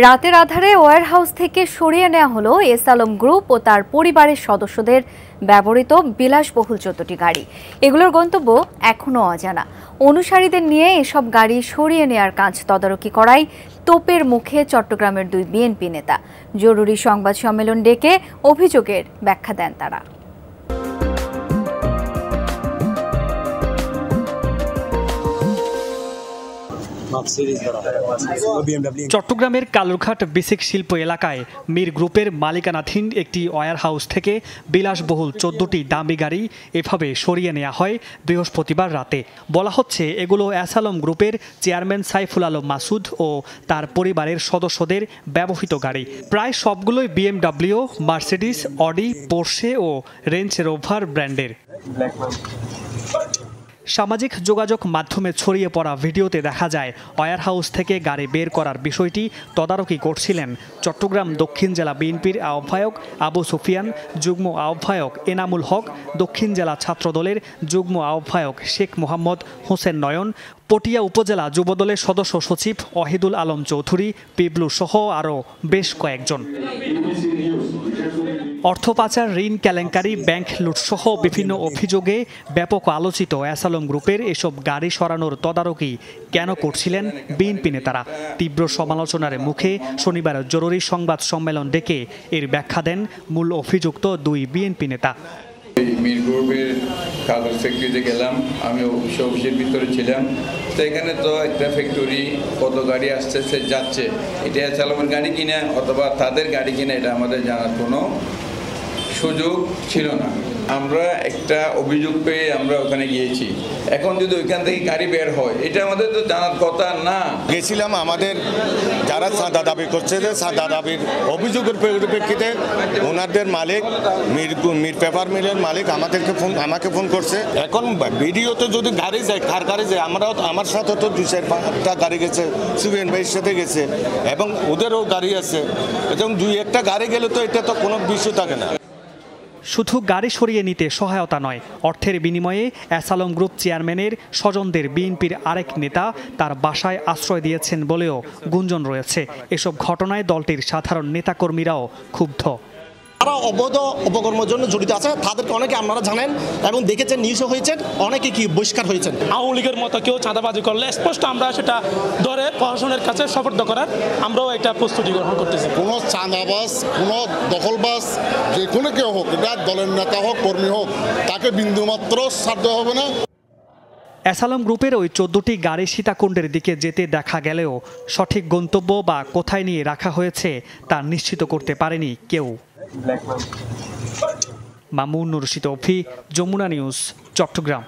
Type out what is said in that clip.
রাতের আধারে ওয়্যারহাউস থেকে সরিয়ে নেওয়া হলো এস আলম গ্রুপ ও তার পরিবারের সদস্যদের ব্যবহৃত বিলাসবহুল 14টি গাড়ি। এগুলোর গন্তব্য এখনও অজানা। অনুসারীদের নিয়ে এসব গাড়ি সরিয়ে নেওয়ার কাজ তদারকি করায় তোপের মুখে চট্টগ্রামের দুই বিএনপি নেতা। জরুরি সংবাদ সম্মেলন ডেকে অভিযোগের ব্যাখ্যা দেন তারা। চট্টগ্রামের কালুরঘাট বিসিক শিল্প এলাকায় মীর গ্রুপের মালিকানাধীন একটি ওয়্যার হাউস থেকে বিলাসবহুল 14টি দামি গাড়ি এভাবে সরিয়ে নেওয়া হয় বৃহস্পতিবার রাতে। বলা হচ্ছে এগুলো এস আলম গ্রুপের চেয়ারম্যান সাইফুল আলম মাসুদ ও তার পরিবারের সদস্যদের ব্যবহৃত গাড়ি। প্রায় সবগুলোই BMW, মার্সিডিস, অডি, পোর্শে ও রেঞ্জ রোভার ব্র্যান্ডের। সামাজিক যোগাযোগ মাধ্যমে ছড়িয়ে পড়া ভিডিওতে দেখা যায় ওয়্যার হাউস থেকে গাড়ি বের করার বিষয়টি তদারকি করছিলেন চট্টগ্রাম দক্ষিণ জেলা বিএনপির আহ্বায়ক আবু সুফিয়ান, যুগ্ম আহ্বায়ক এনামুল হক, দক্ষিণ জেলা ছাত্রদলের যুগ্ম আহ্বায়ক শেখ মোহাম্মদ হোসেন নয়ন, পটিয়া উপজেলা যুবদলের সদস্য সচিব ওয়াহিদুল আলম চৌধুরী, পিবলু সহ আরও বেশ কয়েকজন। অর্থ পাচার, ঋণ কেলেঙ্কারি, ব্যাংক লুটসহ বিভিন্ন অভিযোগে ব্যাপক আলোচিত এস আলম গ্রুপের এসব গাড়ি সরানোর তদারকি কেন করছিলেন বিএনপি নেতারা? তীব্র সমালোচনার মুখে শনিবার জরুরি সংবাদ সম্মেলন ডেকে এর ব্যাখ্যা দেন মূল অভিযুক্ত দুই বিএনপি নেতা। মীর গ্রুপের কাগজ ফ্যাক্টরিতে গেলাম, আমি অফিসের ভিতরে ছিলাম। তো এখানে তো একটা ফ্যাক্টরি, কত গাড়ি আসতেছে যাচ্ছে, এটা এস আলমের গাড়ি কিনা অথবা তাদের গাড়ি কিনা এটা আমাদের জানার কোনো সুযোগ ছিল না। আমরা একটা অভিযোগ পেয়ে আমরা ওখানে গিয়েছি। এখন যদি ওইখান থেকে গাড়ি বের হয় এটা আমাদের তো জানার কথা না। গেছিলাম, আমাদের যারা চাঁদা দাবি করছে যে চাঁদা দাবির অভিযোগের পরিপ্রেক্ষিতে ওনাদের মালিক মীর পেপার মিলের মালিক আমাকে ফোন করছে। এখন ভিডিওতে যদি গাড়ি যায়, কার গাড়ি যায়, আমার সাথে তো 2-4-5টা গাড়ি গেছে, সুবিন ভাইয়ের সাথে গেছে এবং ওদেরও গাড়ি আছে, এবং 2-1টা গাড়ি গেলে তো এটা তো কোনো বিষয় থাকে না। শুধু গাড়ি সরিয়ে নিতে সহায়তা নয়, অর্থের বিনিময়ে এস আলম গ্রুপ চেয়ারম্যানের স্বজনদের বিএনপির আরেক নেতা তার বাসায় আশ্রয় দিয়েছেন বলেও গুঞ্জন রয়েছে। এসব ঘটনায় দলটির সাধারণ নেতাকর্মীরাও ক্ষুব্ধ। তারা অবৈধ অপকর্মের জন্য জড়িত আছে, তাদেরকে অনেকে আপনারা জানেন এবং দেখেছেন, নিউজও হয়েছেন, অনেকে কি বহিষ্কার হয়েছেন। আওয়ামী লীগের মতো কেউ চাঁদাবাজি করলে স্পষ্ট আমরা সেটা ধরে প্রশাসনের কাছে সোপর্দ করার আমরাও একটা প্রস্তুতি গ্রহণ করতেছি। কোনো চাঁদাবাজ, কোনো দখলবাজ, যে কোনো কেউ হোক, এটা দলের নেতা হোক, কর্মী হোক, তাকে বিন্দুমাত্র ছাড় দেওয়া হবে না। এস আলম গ্রুপের ওই 14টি গাড়ি সীতাকুণ্ডের দিকে যেতে দেখা গেলেও সঠিক গন্তব্য বা কোথায় নিয়ে রাখা হয়েছে তা নিশ্চিত করতে পারেনি কেউ। মামুন, নুরশিদ, যমুনা নিউজ, চট্টগ্রাম।